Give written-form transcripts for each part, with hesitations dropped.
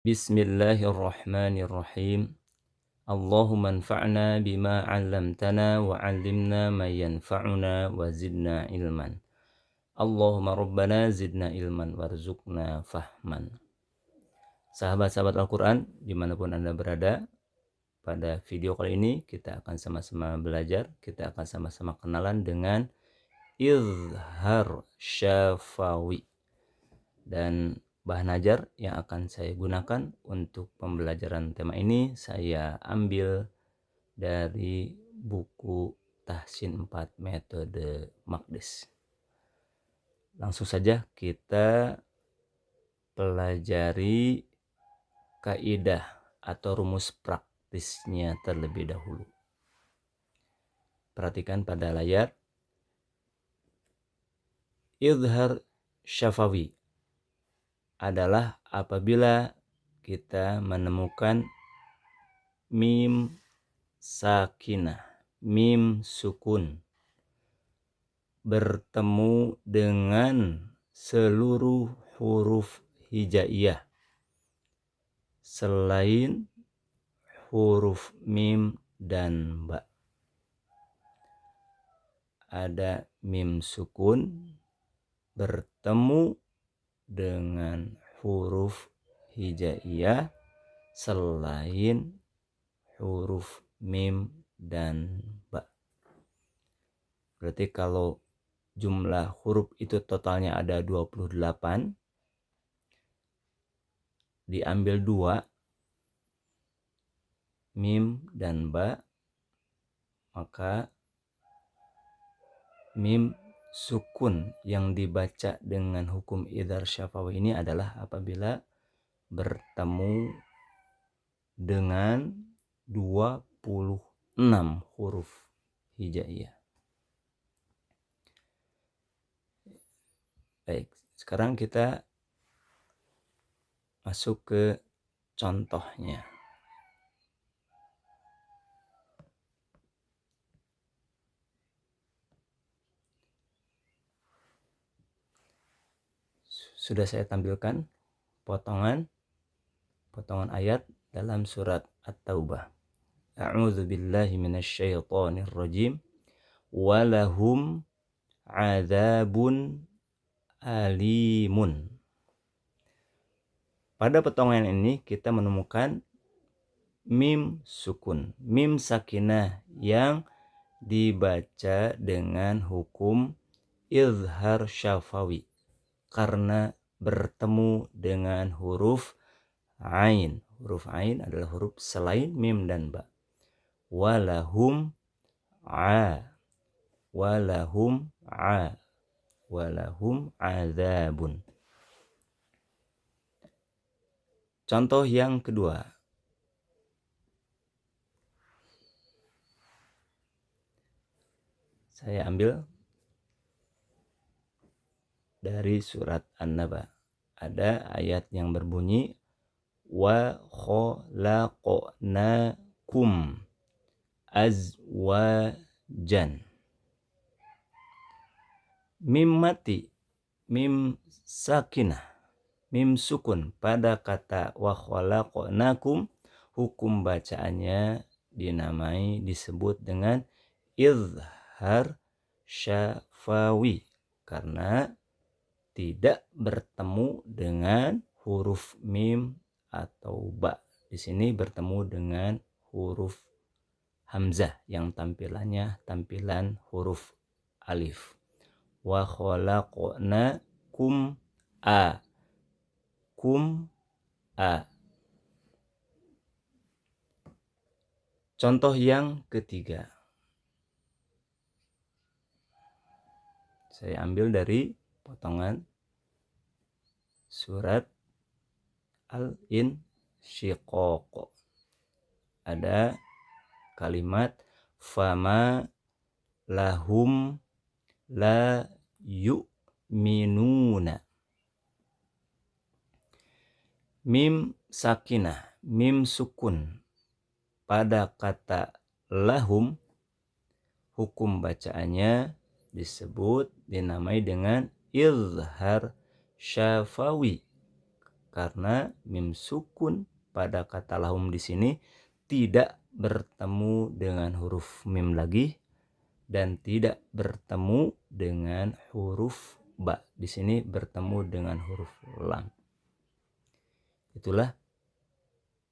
Bismillahirrahmanirrahim. Allahumma anfa'na bima 'allamtana wa 'allimna ma yanfa'una wa zidna ilman. Allahumma rabbana zidna ilman warzuqna fahman. Sahabat-sahabat Al-Quran dimanapun Anda berada, pada video kali ini kita akan sama-sama belajar, kita akan sama-sama kenalan dengan izhar syafawi. Dan bahan ajar yang akan saya gunakan untuk pembelajaran tema ini saya ambil dari buku Tahsin 4 Metode Maqdis. Langsung saja kita pelajari kaidah atau rumus praktisnya terlebih dahulu. Perhatikan pada layar. Izhar syafawi adalah apabila kita menemukan mim sakinah, mim sukun bertemu dengan seluruh huruf hijaiyah selain huruf mim dan ba. Ada mim sukun bertemu dengan huruf hijaiyah selain huruf mim dan ba. Berarti kalau jumlah huruf itu totalnya ada 28, diambil 2 mim dan ba, maka mim sukun yang dibaca dengan hukum izhar syafawi ini adalah apabila bertemu dengan 26 huruf hijaiyah. Baik, sekarang kita masuk ke contohnya. Sudah saya tampilkan potongan ayat dalam surat At-Taubah. A'udzu billahi minasyaitonir rajim. Walahum 'adzabun alimun. Pada potongan ini kita menemukan mim sukun, mim sakinah yang dibaca dengan hukum izhar syafawi karena bertemu dengan huruf ain. Huruf ain adalah huruf selain mim dan ba. Walahum adzabun. Contoh yang kedua. Saya ambil dari surat An-Naba. Ada ayat yang berbunyi wa khalaqnakum azwajan. Mim mati, mim sakinah, mim sukun pada kata wa khalaqnakum, hukum bacaannya disebut dengan izhar syafawi karena tidak bertemu dengan huruf mim atau ba. Di sini bertemu dengan huruf hamzah yang tampilannya tampilan huruf alif. Wa khalaqna kum a. Contoh yang ketiga. Saya ambil dari potongan surat Al-Insyiqaq. Ada kalimat fama lahum la yu'minuna. Mim sakinah, mim sukun pada kata lahum, hukum bacaannya dinamai dengan izhar syafawi karena mim sukun pada kata lahum di sini tidak bertemu dengan huruf mim lagi dan tidak bertemu dengan huruf ba. Di sini bertemu dengan huruf lam. Itulah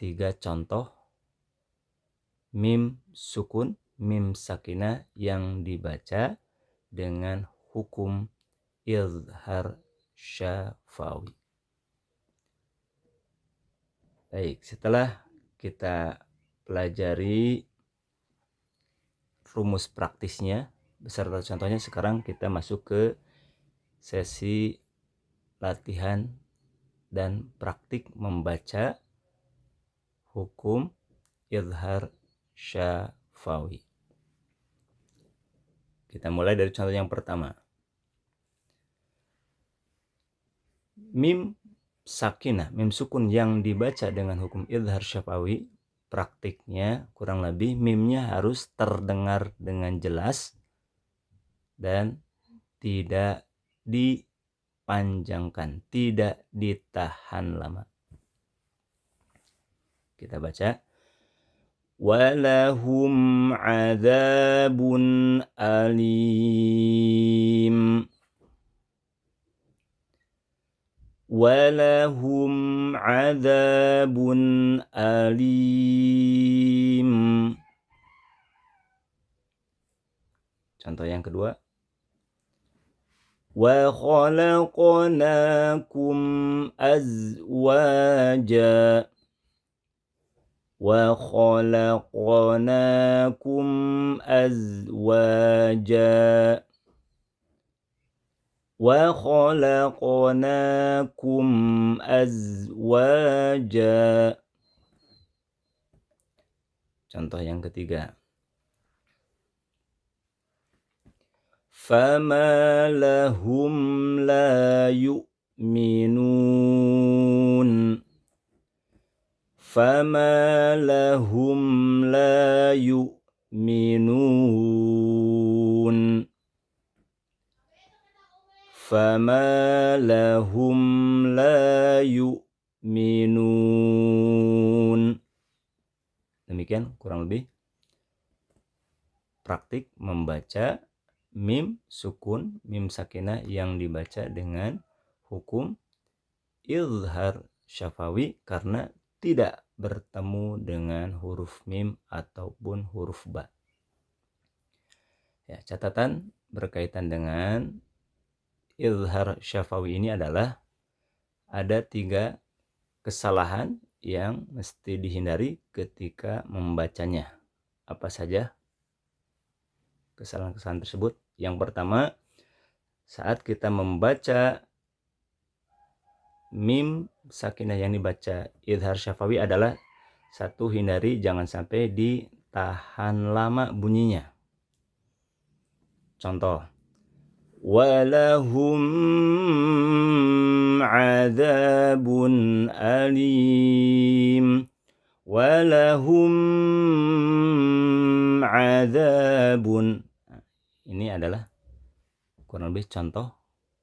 3 contoh mim sukun, mim sakinah yang dibaca dengan hukum izhar syafawi. Baik, setelah kita pelajari rumus praktisnya beserta contohnya, sekarang kita masuk ke sesi latihan dan praktik membaca hukum izhar syafawi. Kita mulai dari contoh yang pertama. Mim sakinah, mim sukun yang dibaca dengan hukum izhar syafawi, praktiknya kurang lebih mimnya harus terdengar dengan jelas dan tidak dipanjangkan, tidak ditahan lama. Kita baca. Walahum adzabun alim. Walahum adzabun alim. Contoh yang kedua. Wa khalaqnakum azwaja. Wa khalaqnakum azwaja. Wa khalaqnakum azwaja. Contoh yang ketiga. Fama lahum la yu'minun. Fama lahum la yu'minun. Fama lahum la yu'minun. Demikian kurang lebih praktik membaca mim sukun, mim sakinah yang dibaca dengan hukum izhar syafawi karena tidak bertemu dengan huruf mim ataupun huruf ba. Ya, catatan berkaitan dengan izhar syafawi ini adalah ada 3 kesalahan yang mesti dihindari ketika membacanya. Apa saja kesalahan-kesalahan tersebut? Yang pertama, saat kita membaca mim sakinah yang dibaca izhar syafawi adalah satu, hindari jangan sampai ditahan lama bunyinya. Contoh, walahum adzabun alim. Walahum adzabun. Ini adalah kurang lebih contoh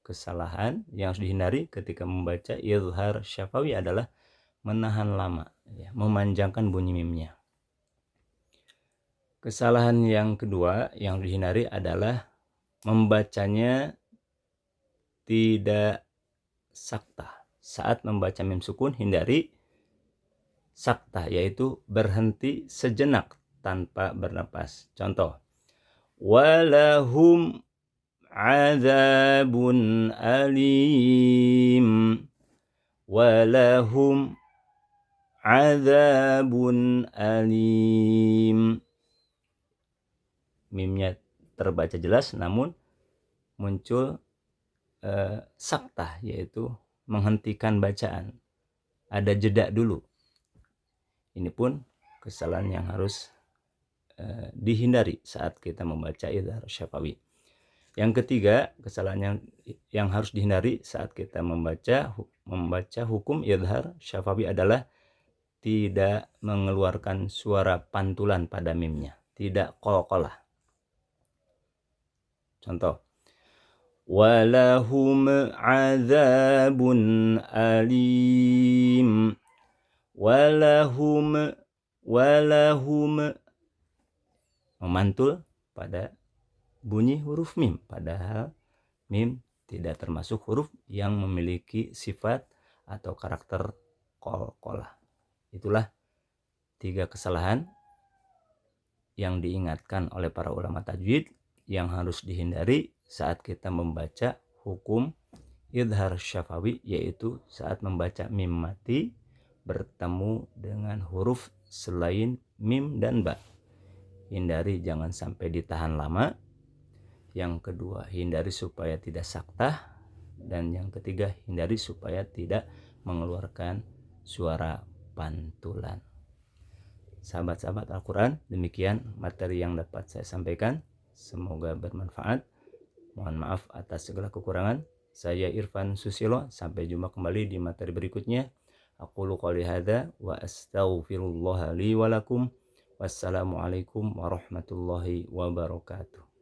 kesalahan yang harus dihindari ketika membaca izhar syafawi adalah menahan lama, ya, memanjangkan bunyi mimnya. Kesalahan yang kedua yang dihindari adalah membacanya tidak sakta. Saat membaca mim sukun hindari sakta, yaitu berhenti sejenak tanpa bernapas. Contoh, walahum adzabun alim. Walahum adzabun alim. Mimnya terbaca jelas namun muncul sakta, yaitu menghentikan bacaan. Ada jeda dulu. Ini pun kesalahan yang harus dihindari saat kita membaca izhar syafawi. Yang ketiga, kesalahan yang harus dihindari saat kita membaca hukum izhar syafawi adalah tidak mengeluarkan suara pantulan pada mimnya, tidak qalqalah. Contoh, walahum azabun alim. Walahum memantul pada bunyi huruf mim, padahal mim tidak termasuk huruf yang memiliki sifat atau karakter qalqalah. Itulah 3 kesalahan yang diingatkan oleh para ulama tajwid yang harus dihindari saat kita membaca hukum idhar syafawi, yaitu saat membaca mim mati bertemu dengan huruf selain mim dan ba. Hindari jangan sampai ditahan lama. Yang kedua, hindari supaya tidak saktah. Dan yang ketiga, hindari supaya tidak mengeluarkan suara pantulan. Sahabat-sahabat Al-Quran, demikian materi yang dapat saya sampaikan. Semoga bermanfaat. Mohon maaf atas segala kekurangan. Saya Irfan Susilo. Sampai jumpa kembali di materi berikutnya. Aqulu qouli hadza wa astaghfirullah li wa lakum. Wassalamualaikum warahmatullahi wabarakatuh.